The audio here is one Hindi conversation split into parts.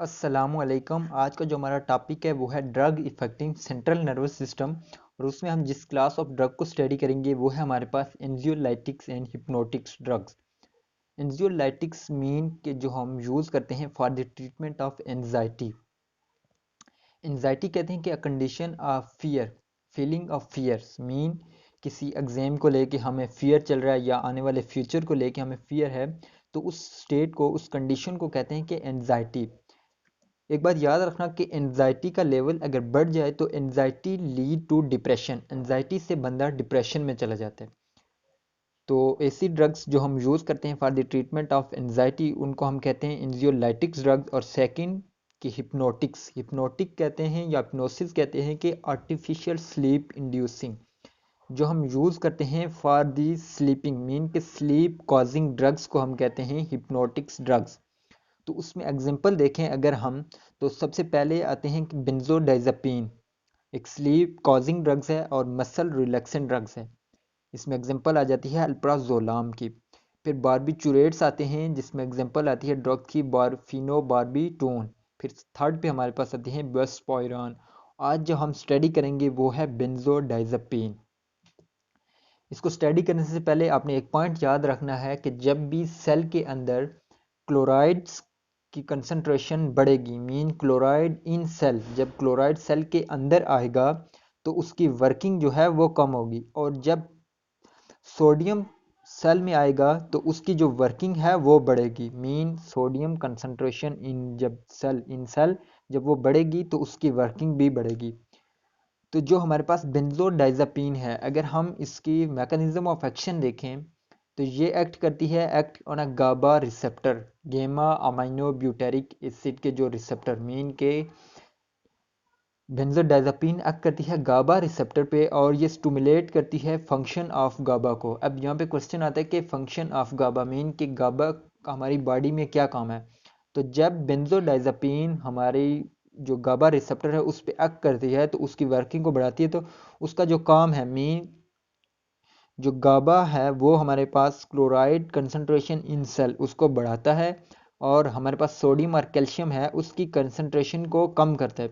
अस्सलामुअलैकुम। आज का जो हमारा टॉपिक है वो है drug effecting central nervous system. और उसमें हम जिस क्लास ऑफ ड्रग को स्टडी करेंगे वो है हमारे पास anxiolytics and hypnotics drugs. Anxiolytics mean के जो हम यूज़ करते हैं for the treatment of anxiety. Anxiety कहते हैं कि a condition of fear, feeling of fears mean किसी एग्जाम को लेके हमें फियर चल रहा है या आने वाले फ्यूचर को लेके हमें फियर है, तो उस स्टेट को, उस कंडीशन को कहते हैं कि एंजाइटी। एक बात याद रखना कि एनजाइटी का लेवल अगर बढ़ जाए तो anxiety lead to depression, anxiety से बंदा डिप्रेशन में चला जाता है। तो ऐसी ड्रग्स जो हम यूज़ करते हैं for the treatment of anxiety उनको हम कहते हैं एंजियोलाइटिक्स ड्रग्स। और सेकंड कि हिप्नोटिक्स, हिप्नोटिक कहते हैं या हिप्नोसिस कहते हैं कि आर्टिफिशियल स्लीप इंड्यूसिंग, जो हम यूज़ करते हैं फॉर दी स्लीपिंग मीन के स्लीप कॉजिंग ड्रग्स को हम कहते हैं हिप्नोटिक्स ड्रग्स। तो उसमें एग्जांपल देखें अगर हम, तो सबसे पहले आते हैं कि बेंजोडाइजापीन एक स्लीप कॉजिंग ड्रग्स है और मसल रिलैक्सेंट ड्रग्स है। इसमें एग्जांपल आ जाती है अल्प्राजोलाम की। फिर बारबिचुरेट्स आते हैं जिसमें एग्जांपल आती है ड्रग की बारफिनोबार्बिटोन। फिर थर्ड पे हमारे पास आती है बेस्पोइरॉन। आज जो हम स्टडी करेंगे वो है बेंजोडाइजापीन। इसको स्टडी करने से पहले आपने एक पॉइंट याद रखना है कि जब भी सेल के अंदर क्लोराइड्स की कंसंट्रेशन बढ़ेगी, मीन क्लोराइड इन सेल, जब क्लोराइड सेल के अंदर आएगा तो उसकी वर्किंग जो है वो कम होगी। और जब सोडियम सेल में आएगा तो उसकी जो वर्किंग है वो बढ़ेगी, mean sodium concentration in cell जब वो बढ़ेगी तो उसकी वर्किंग भी बढ़ेगी। तो जो हमारे पास बेंजोडाइजापीन है, अगर हम इसकी मैकेनिज्म ऑफ एक्शन देखें तो ये act on a GABA receptor, gamma amino butyric acid के जो रिसेप्टर मीन के बेंजोडाइजापीन एक्ट करती है गाबा रिसेप्टर पे और ये स्टिमुलेट करती है फंक्शन ऑफ गाबा को। अब यहाँ पे क्वेश्चन आता है कि फंक्शन ऑफ गाबा मीन कि गाबा का हमारी बॉडी में क्या काम है। तो जब बेंजोडाइजापीन हमारी जो गाबा रिसेप्टर है उस पर एक्ट करती है तो उसकी वर्किंग को बढ़ाती है। तो उसका जो काम है, मीन जो गाबा है वो हमारे पास क्लोराइड कंसंट्रेशन इन सेल उसको बढ़ाता है और हमारे पास सोडियम और कैल्शियम है उसकी कंसंट्रेशन को कम करता है।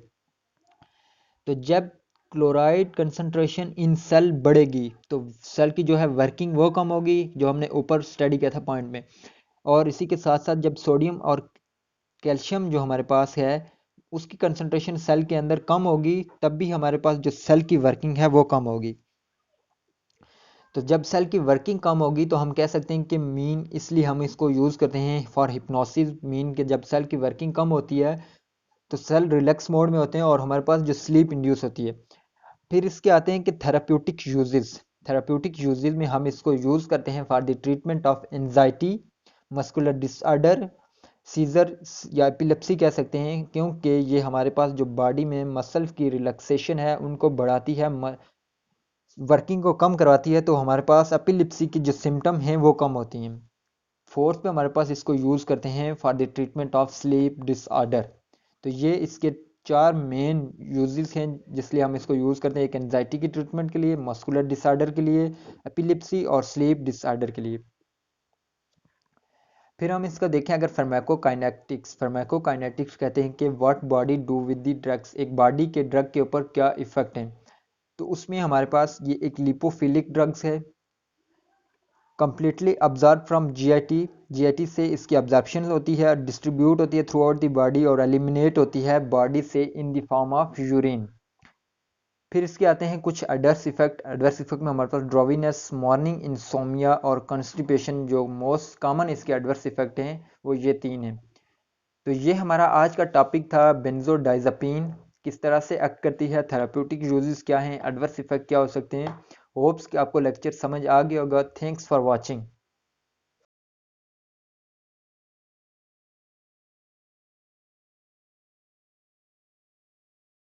तो जब क्लोराइड कंसंट्रेशन इन सेल बढ़ेगी तो सेल की जो है वर्किंग वो कम होगी, जो हमने ऊपर स्टडी किया था पॉइंट में। और इसी के साथ साथ जब सोडियम और कैल्शियम जो हमारे पास है उसकी कंसंट्रेशन सेल के अंदर कम होगी, तब भी हमारे पास जो सेल की वर्किंग है वो कम होगी। तो जब सेल की वर्किंग कम होगी तो हम कह सकते हैं कि मीन, इसलिए हम इसको यूज़ करते हैं फॉर हिप्नोसिस। मीन के जब सेल की वर्किंग कम होती है तो सेल रिलैक्स मोड में होते हैं और हमारे पास जो स्लीप इंड्यूस होती है। फिर इसके आते हैं कि थेराप्यूटिक यूजेस। थेराप्यूटिक यूजेस में हम इसको यूज़ करते हैं for the treatment of anxiety, muscular disorder, seizure या एपिलेप्सी कह सकते हैं, क्योंकि ये हमारे पास जो बॉडी में मसल की रिलैक्सेशन है उनको बढ़ाती है, वर्किंग को कम करवाती है। तो हमारे पास एपिलिप्सी की जो सिम्टम हैं वो कम होती हैं। फोर्थ पे हमारे पास इसको यूज़ करते हैं for the treatment of sleep disorder. तो ये इसके चार मेन यूजेस हैं जिसलिए हम इसको यूज़ करते हैं, एक एंजाइटी की ट्रीटमेंट के लिए, मस्कुलर डिसऑर्डर के लिए, एपिलिप्सी और स्लीप डिसऑर्डर के लिए। फिर हम इसका देखें अगर फार्माकोकाइनेटिक्स, फार्माकोकाइनेटिक्स कहते हैं कि what body do with the drugs, एक बॉडी के ड्रग के ऊपर क्या इफेक्ट है। तो उसमें हमारे पास ये एक लिपोफिलिक ड्रग्स है, completely absorb from GIT, GIT से इसकी अब्जॉर्प्शन होती है, डिस्ट्रीब्यूट होती है थ्रू आउट द बॉडी और एलिमिनेट होती है बॉडी से in the form of urine. फिर इसके आते हैं कुछ एडवर्स इफेक्ट। एडवर्स इफेक्ट में हमारे पास ड्रोविनेस, मॉर्निंग इंसोमिया और कॉन्स्टिपेशन जो मोस्ट कॉमन इसके एडवर्स इफेक्ट हैं वो ये तीन हैं। तो ये हमारा आज का टॉपिक था बेंजोडाइजापीन किस तरह से एक्ट करती है, थेराप्यूटिक यूजेस क्या हैं, एडवर्स इफेक्ट क्या हो सकते हैं। होप्स कि आपको लेक्चर समझ आ गया होगा। Thanks for watching.